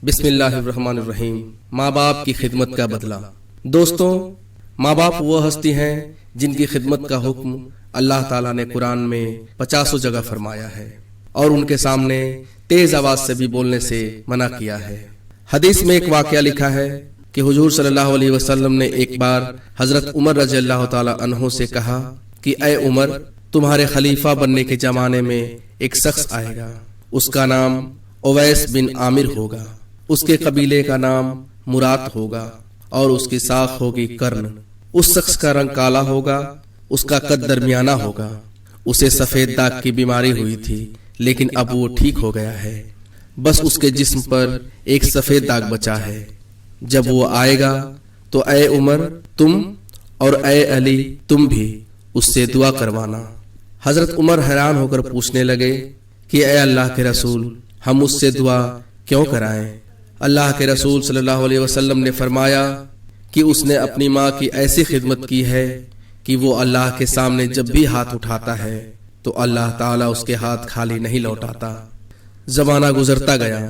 بسم اللہ الرحمن الرحیم۔ ماں باپ کی خدمت کا بدلہ۔ دوستوں، ماں باپ وہ ہستی ہیں جن کی خدمت کا حکم اللہ تعالیٰ نے قرآن میں 50 جگہ فرمایا ہے اور ان کے سامنے تیز آواز سے بھی بولنے سے منع کیا ہے۔ حدیث میں ایک واقعہ لکھا ہے کہ حضور صلی اللہ علیہ وسلم نے ایک بار حضرت عمر رضی اللہ تعالیٰ عنہ سے کہا کہ اے عمر، تمہارے خلیفہ بننے کے زمانے میں ایک شخص آئے گا، اس کا نام اویس بن عامر ہوگا، اس کے قبیلے کا نام مرات ہوگا اور اس کی ساکھ ہوگی کرن۔ اس شخص کا رنگ کالا ہوگا، اس کا قد درمیانہ ہوگا، اسے سفید داغ کی بیماری ہوئی تھی لیکن اب وہ ٹھیک ہو گیا ہے، بس اس کے جسم پر ایک سفید داغ بچا ہے۔ جب وہ آئے گا تو اے عمر تم اور اے علی تم بھی اس سے دعا کروانا۔ حضرت عمر حیران ہو کر پوچھنے لگے کہ اے اللہ کے رسول، ہم اس سے دعا کیوں کرائیں؟ اللہ کے رسول صلی اللہ علیہ وسلم نے فرمایا کہ اس نے اپنی ماں کی ایسی خدمت کی ہے کہ وہ اللہ کے سامنے جب بھی ہاتھ اٹھاتا ہے تو اللہ تعالیٰ اس کے ہاتھ خالی نہیں لوٹاتا۔ زمانہ گزرتا گیا،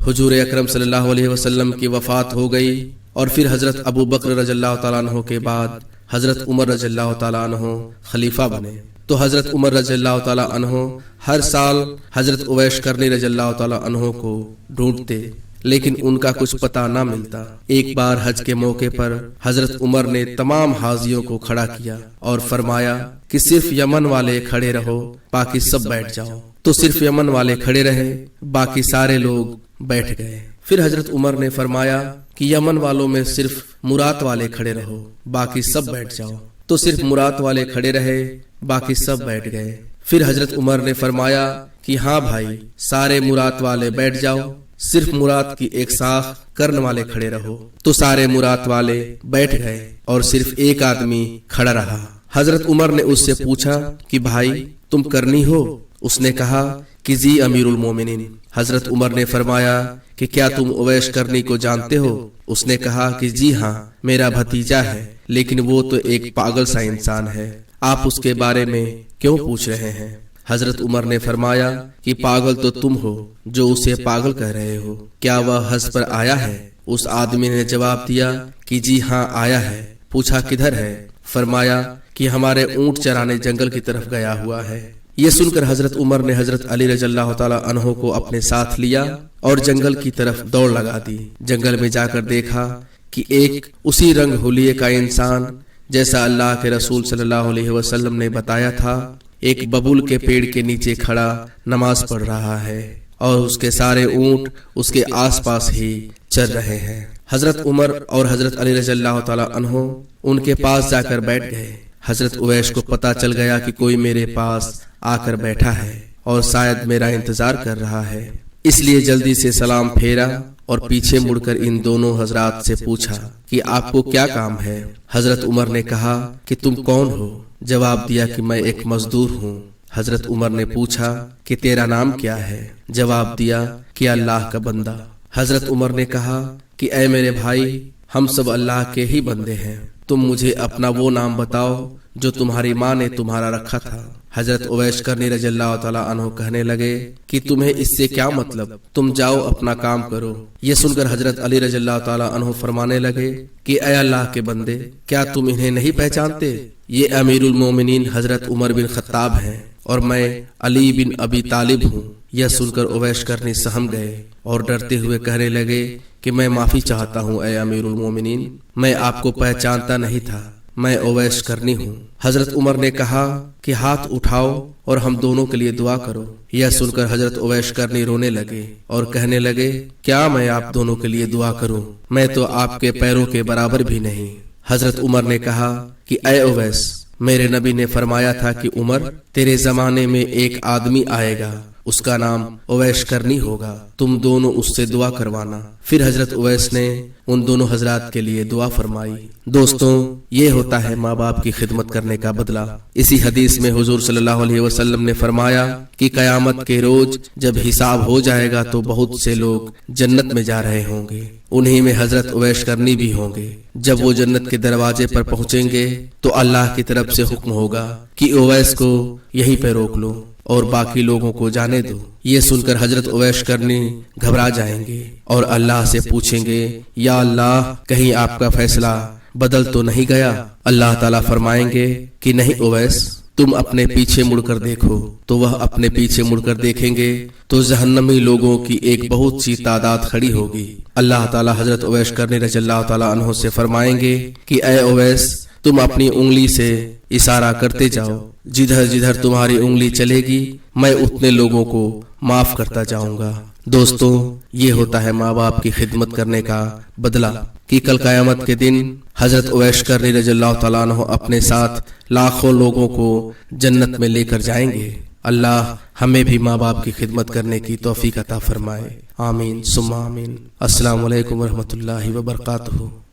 حضور اکرم صلی اللہ علیہ وسلم کی وفات ہو گئی اور پھر حضرت ابو بکر رضی اللہ تعالیٰ عنہ کے بعد حضرت عمر رضی اللہ تعالیٰ عنہ خلیفہ بنے۔ تو حضرت عمر رضی اللہ تعالیٰ عنہ ہر سال حضرت اویس کرنی رضی اللہ تعالیٰ عنہ کو ڈھونڈتے لیکن ان کا کچھ پتہ نہ ملتا۔ ایک بار حج کے موقع پر حضرت عمر نے تمام حاجیوں کو کھڑا کیا اور فرمایا کہ صرف یمن والے کھڑے رہو، باقی سب بیٹھ جاؤ۔ تو صرف یمن والے کھڑے رہے، باقی سارے لوگ بیٹھ گئے۔ پھر حضرت عمر نے فرمایا کہ یمن والوں میں صرف مرات والے کھڑے رہو، باقی سب بیٹھ جاؤ۔ تو صرف مرات والے کھڑے رہے، باقی سب بیٹھ گئے۔ پھر حضرت عمر نے فرمایا کہ ہاں بھائی، سارے مرات والے بیٹھ جاؤ، صرف مرات کی ایک ساکھ کرن والے کھڑے رہو۔ تو سارے مرات والے بیٹھ گئے اور صرف ایک آدمی کھڑا رہا۔ حضرت عمر نے اس سے پوچھا کہ بھائی تم کرنی ہو؟ اس نے کہا کہ جی امیر المومنین۔ حضرت عمر نے فرمایا کہ کیا تم اویس کرنی کو جانتے ہو؟ اس نے کہا کہ جی ہاں، میرا بھتیجا ہے لیکن وہ تو ایک پاگل سا انسان ہے، آپ اس کے بارے میں کیوں پوچھ رہے ہیں؟ حضرت عمر نے فرمایا کہ پاگل تو تم ہو جو اسے پاگل کہہ رہے ہو، کیا وہ حج پر آیا ہے؟ اس آدمی نے جواب دیا کہ جی ہاں آیا ہے۔ پوچھا کدھر ہے؟ فرمایا کہ ہمارے اونٹ چرانے جنگل کی طرف گیا ہوا ہے۔ یہ سن کر حضرت عمر نے حضرت علی رضی اللہ تعالیٰ عنہ کو اپنے ساتھ لیا اور جنگل کی طرف دوڑ لگا دی۔ جنگل میں جا کر دیکھا کہ ایک اسی رنگ حلیے کا انسان جیسا اللہ کے رسول صلی اللہ علیہ وسلم نے بتایا تھا، ایک ببول کے پیڑ کے نیچے کھڑا نماز پڑھ رہا ہے اور اس کے سارے اونٹ اس کے آس پاس ہی چر رہے ہیں۔ حضرت عمر اور حضرت علی رضی اللہ تعالیٰ عنہ ان کے پاس جا کر بیٹھ گئے۔ حضرت اویس کو پتا چل گیا کہ کوئی میرے پاس آ کر بیٹھا ہے اور شاید میرا انتظار کر رہا ہے، اس لیے جلدی سے سلام پھیرا اور پیچھے مڑ کر ان دونوں حضرات سے پوچھا کہ آپ کو کیا کام ہے؟ حضرت عمر نے کہا کہ تم کون ہو؟ جواب دیا کہ میں ایک مزدور ہوں۔ حضرت عمر نے پوچھا کہ تیرا نام کیا ہے؟ جواب دیا کہ اللہ کا بندہ۔ حضرت عمر نے کہا کہ اے میرے بھائی، ہم سب اللہ کے ہی بندے ہیں، تم مجھے اپنا وہ نام بتاؤ جو تمہاری ماں نے تمہارا رکھا تھا۔ حضرت اویس کرنی رضی اللہ تعالیٰ عنہ کہنے لگے کہ تمہیں اس سے کیا مطلب، تم جاؤ اپنا کام کرو۔ یہ سن کر حضرت علی رضی اللہ تعالیٰ عنہ فرمانے لگے کہ اے اللہ کے بندے، کیا تم انہیں نہیں پہچانتے؟ یہ امیر المومنین حضرت عمر بن خطاب ہیں اور میں علی بن ابی طالب ہوں۔ یہ سن کر اویس کرنی سہم گئے اور ڈرتے ہوئے کہنے لگے کہ میں معافی چاہتا ہوں اے امیر المومنین، میں آپ کو پہچانتا نہیں تھا، میں اویس کرنی ہوں۔ حضرت عمر نے کہا کہ ہاتھ اٹھاؤ اور ہم دونوں کے لیے دعا کرو۔ یہ سن کر حضرت اویس کرنی رونے لگے اور کہنے لگے کیا میں آپ دونوں کے لیے دعا کروں؟ میں تو آپ کے پیروں کے برابر بھی نہیں۔ حضرت عمر نے کہا کہ اے اویس، میرے نبی نے فرمایا تھا کہ عمر، تیرے زمانے میں ایک آدمی آئے گا، اس کا نام اویس کرنی ہوگا، تم دونوں اس سے دعا کروانا۔ پھر حضرت اویس نے ان دونوں حضرات کے لیے دعا فرمائی۔ دوستوں، یہ ہوتا ہے ماں باپ کی خدمت کرنے کا بدلہ۔ اسی حدیث میں حضور صلی اللہ علیہ وسلم نے فرمایا کہ قیامت کے روز جب حساب ہو جائے گا تو بہت سے لوگ جنت میں جا رہے ہوں گے، انہی میں حضرت اویس کرنی بھی ہوں گے۔ جب وہ جنت کے دروازے پر پہنچیں گے تو اللہ کی طرف سے حکم ہوگا کہ اویس کو یہیں پہ روک لو اور باقی لوگوں کو جانے دو۔ یہ سن کر حضرت اویس کرنی گھبرا جائیں گے اور اللہ سے پوچھیں گے یا اللہ کہیں آپ کا فیصلہ بدل تو نہیں گیا؟ اللہ تعالیٰ فرمائیں گے کہ نہیں اویس، تم اپنے پیچھے مڑ کر دیکھو۔ تو وہ اپنے پیچھے مڑ کر دیکھیں گے تو جہنمی لوگوں کی ایک بہت سی تعداد کھڑی ہوگی۔ اللہ تعالیٰ حضرت اویس کرنی رضی اللہ تعالیٰ عنہ سے فرمائیں گے کہ اے اویس، تم اپنی انگلی سے اشارہ کرتے جاؤ، جدھر جدھر تمہاری انگلی چلے گی میں اتنے لوگوں کو معاف کرتا جاؤں گا۔ دوستوں، یہ ہوتا ہے ماں باپ کی خدمت کرنے کا بدلہ کہ کل قیامت کے دن حضرت اویس کرنی رضی اللہ تعالیٰ عنہ اپنے ساتھ لاکھوں لوگوں کو جنت میں لے کر جائیں گے۔ اللہ ہمیں بھی ماں باپ کی خدمت کرنے کی توفیق عطا فرمائے، آمین ثم آمین۔ السلام علیکم ورحمۃ اللہ وبرکاتہ۔